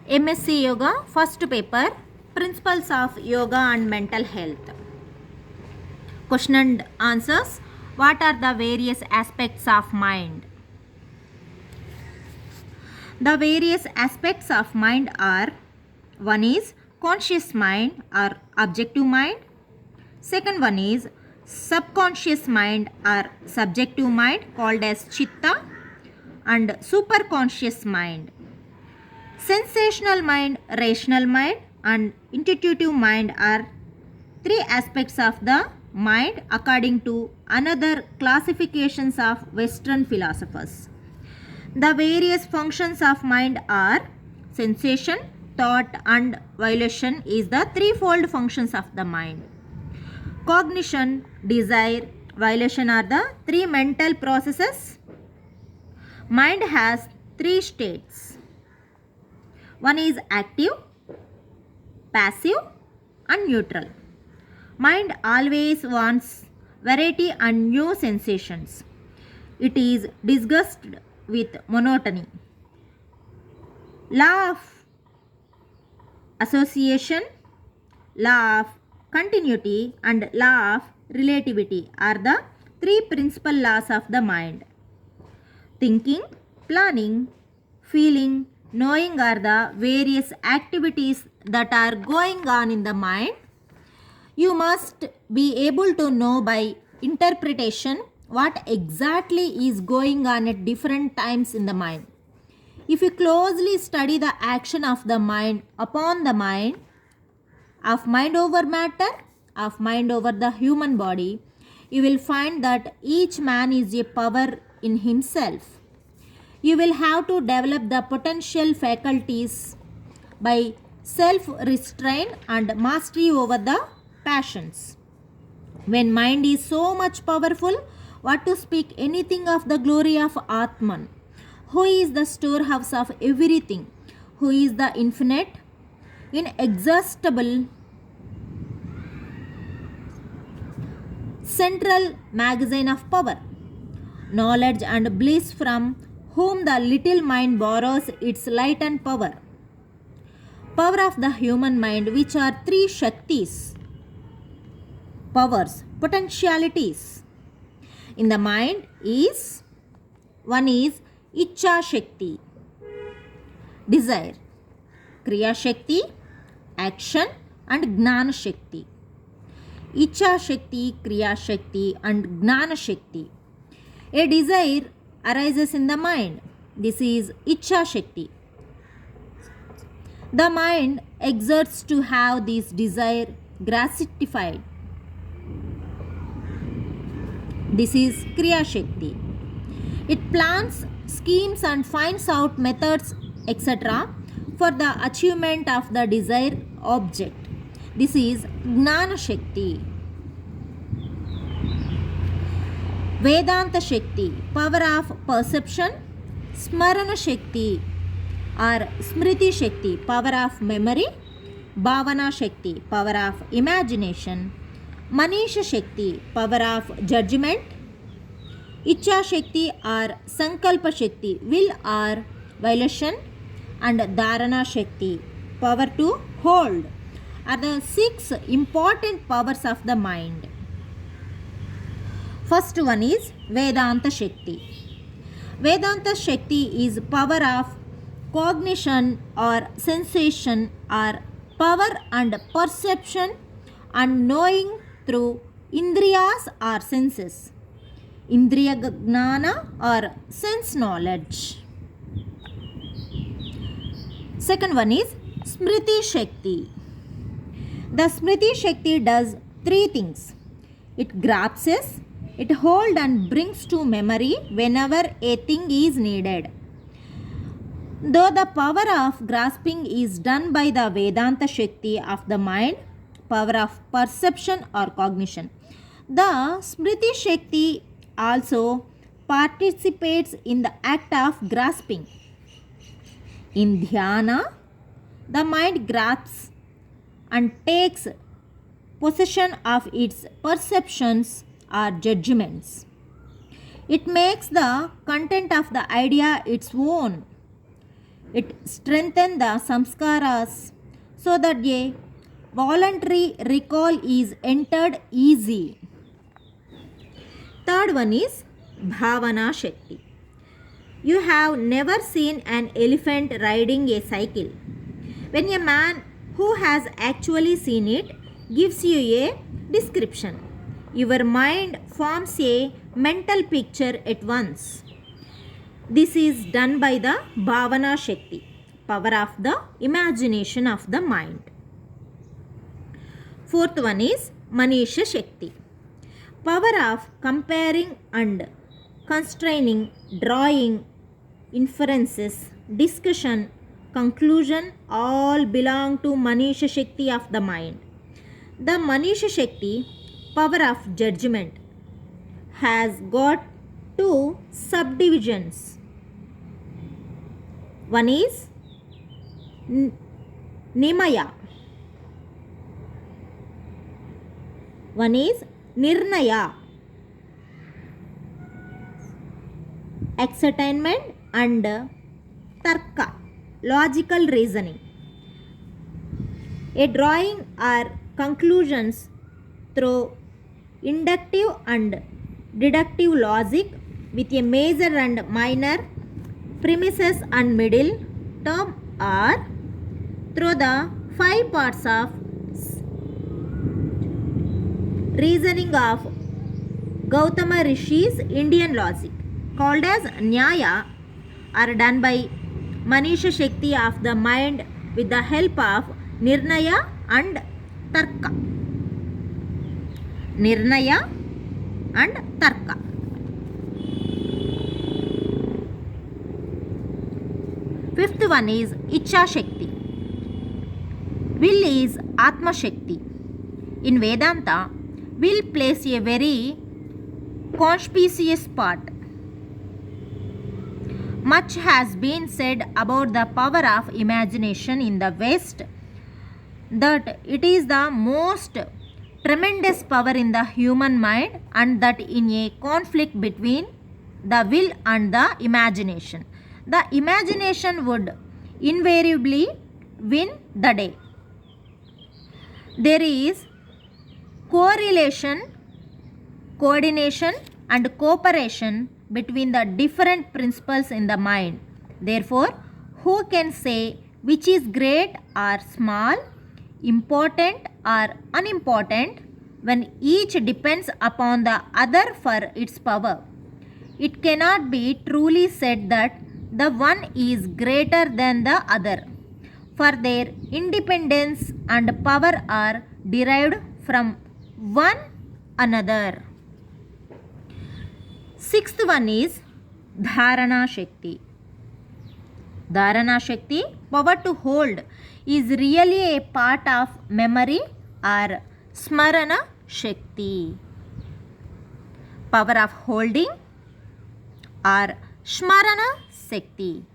MSc Yoga, first paper, Principles of Yoga and Mental Health. Question and answers. What are the various aspects of mind? The various aspects of mind are: one is conscious mind or objective mind. Second one is subconscious mind or subjective mind called as chitta, and superconscious mind. Sensational mind, rational mind and intuitive mind are three aspects of the mind according to another classifications of Western philosophers. The various functions of mind are sensation, thought and volition is the threefold functions of the mind. Cognition, desire, volition are the three mental processes. Mind has three states. One is active, passive and neutral. Mind always wants variety and new sensations. It is disgusted with monotony. Law of association, law of continuity and law of relativity are the three principal laws of the mind. Thinking, planning, feeling, knowing are the various activities that are going on in the mind. You must be able to know by interpretation what exactly is going on at different times in the mind. If you closely study the action of the mind upon the mind, of mind over matter, of mind over the human body, you will find that each man is a power in himself. You will have to develop the potential faculties by self-restraint and mastery over the passions. When mind is so much powerful, what to speak anything of the glory of Atman, who is the storehouse of everything, who is the infinite, inexhaustible, central magazine of power, knowledge and bliss from whom the little mind borrows its light and power. Power of the human mind, which are three Shaktis, powers, potentialities in the mind is: one is Ichcha Shakti, desire, Kriya Shakti, action and Gnana Shakti. Ichcha Shakti, Kriya Shakti and Gnana Shakti. A desire arises in the mind. This is Ichcha Shakti. The mind exerts to have this desire gratified. This is Kriya Shakti. It plans, schemes and finds out methods, etc. for the achievement of the desired object. This is Gnana Shakti. Vedanta Shakti, power of perception. Smarana Shakti or Smriti Shakti, power of memory. Bhavana Shakti, power of imagination. Manisha Shakti, power of judgment. Ichcha Shakti or Sankalpa Shakti, will or volition. And Dharana Shakti, power to hold, are the six important powers of the mind. First one is Vedanta Shakti. Vedanta Shakti is power of cognition or sensation or power and perception and knowing through indriyas or senses. Indriya Gnana or sense knowledge. Second one is Smriti Shakti. The Smriti Shakti does three things. It grasps, it holds and brings to memory whenever a thing is needed. Though the power of grasping is done by the Vedanta Shakti of the mind, power of perception or cognition, the Smriti Shakti also participates in the act of grasping. In dhyana, the mind grasps and takes possession of its perceptions or judgments. It makes the content of the idea its own. It strengthens the samskaras so that a voluntary recall is entered easy. Third one is Bhavana Shakti. You have never seen an elephant riding a cycle. When a man who has actually seen it gives you a description, your mind forms a mental picture at once. This is done by the Bhavana Shakti, power of the imagination of the mind. Fourth one is Manisha Shakti, power of comparing and constraining, drawing, inferences, discussion, conclusion all belong to Manisha Shakti of the mind. The Manisha Shakti, power of judgment, has got two subdivisions. One is Nimaya. One is Nirnaya. Ascertainment and Tarka. Logical reasoning. A drawing or conclusions through inductive and deductive logic with a major and minor premises and middle term, or through the 5 parts of reasoning of Gautama Rishi's Indian logic, called as Nyaya, are done by Manisha Shakti of the mind with the help of Nirnaya and Tarka. Nirnaya and Tarka. Fifth one is Icha Shakti. Will is Atma Shakti. In Vedanta, will plays a very conspicuous part. Much has been said about the power of imagination in the West, that it is the most tremendous power in the human mind, and that in a conflict between the will and the imagination, the imagination would invariably win the day. There is correlation, coordination and cooperation between the different principles in the mind. Therefore, who can say which is great or small, important or unimportant, when each depends upon the other for its power? It cannot be truly said that the one is greater than the other, for their independence and power are derived from one another. Sixth one is Dharana Shakti. Dharana Shakti, power to hold, is really a part of memory or Smarana Shakti. Power of holding or Smarana Shakti.